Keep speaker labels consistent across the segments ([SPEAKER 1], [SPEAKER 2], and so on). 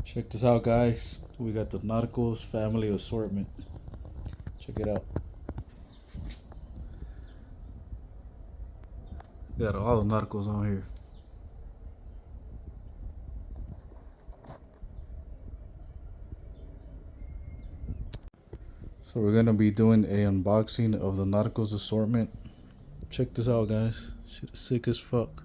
[SPEAKER 1] Check this out, guys. We got the Narcos family assortment. Check it out. We got all the Narcos on here. So we're gonna be doing a unboxing of the Narcos assortment. Check this out, guys. Shit is sick as fuck.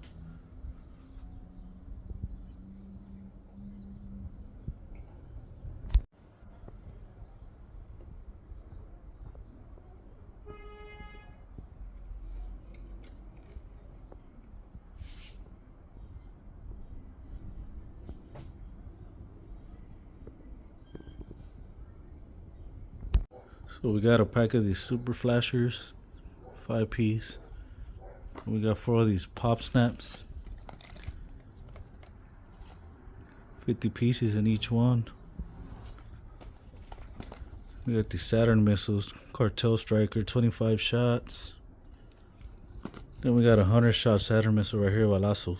[SPEAKER 1] So we got a pack of these super flashers, 5 piece. We got 4 of these pop snaps, 50 pieces in each one. We got these Saturn missiles, cartel striker, 25 shots. Then we got a 100-shot Saturn missile right here, balazos.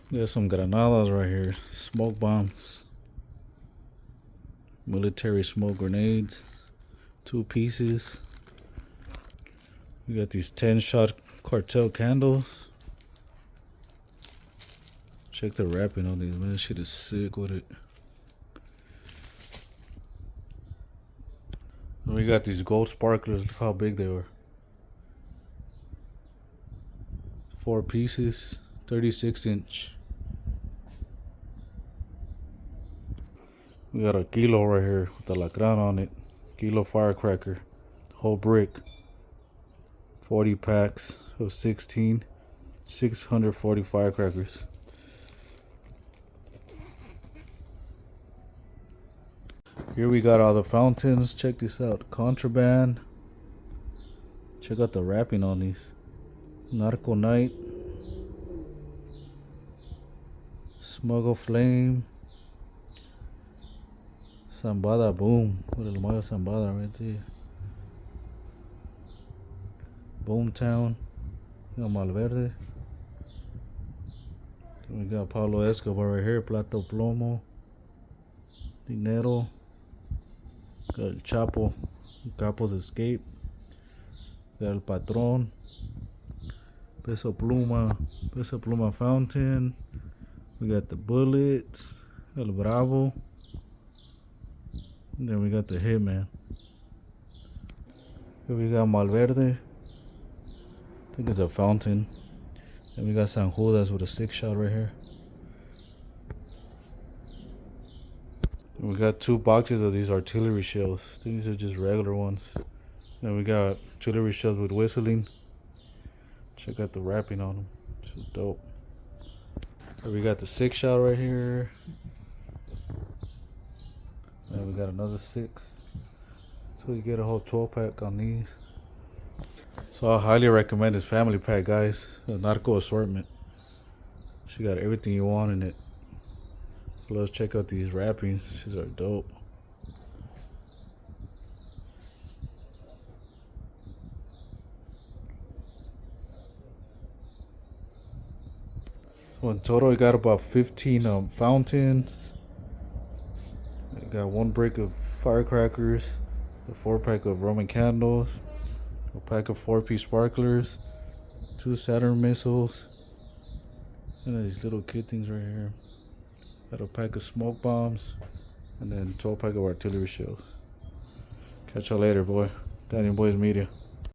[SPEAKER 1] We got some granadas right here, smoke bombs, military smoke grenades, 2 pieces. We got these 10-shot cartel candles. Check the wrapping on these, man. This shit is sick with it. And we got these gold sparklers. Look how big they are. 4 pieces, 36-inch. We got a kilo right here with the lacran on it. Kilo firecracker, whole brick. 40 packs of 16, 640 firecrackers. Here we got all the fountains. Check this out. Contraband. Check out the wrapping on these. Narco Night. Smuggle Flame. Zambada Boom. With el Mayo Zambada right there. Boomtown. We got Malverde. Then we got Pablo Escobar right here. Plato Plomo. Dinero. Got El Chapo. Capo's Escape. Got El Patron. Peso Pluma Fountain. We got the Bullets. El Bravo. And then we got the Hitman. Here we got Malverde. I think it's a fountain. Then we got San Judas with a 6-shot right here. And we got 2 boxes of these artillery shells. These are just regular ones. Then we got artillery shells with whistling. Check out the wrapping on them. This is dope. Here we got the 6-shot right here. And we got another 6. So you get a whole 12-pack on these. So I highly recommend this family pack, guys. The Narco Assortment. She got everything you want in it. Plus, check out these wrappings. These are dope. So in total, we got about 15 fountains. We got 1 brick of firecrackers, a 4-pack of Roman candles, a pack of 4-piece sparklers, 2 Saturn missiles, and these little kid things right here. Got a pack of smoke bombs, and then 12-pack of artillery shells. Catch y'all later, boy. Daniel Boys Media.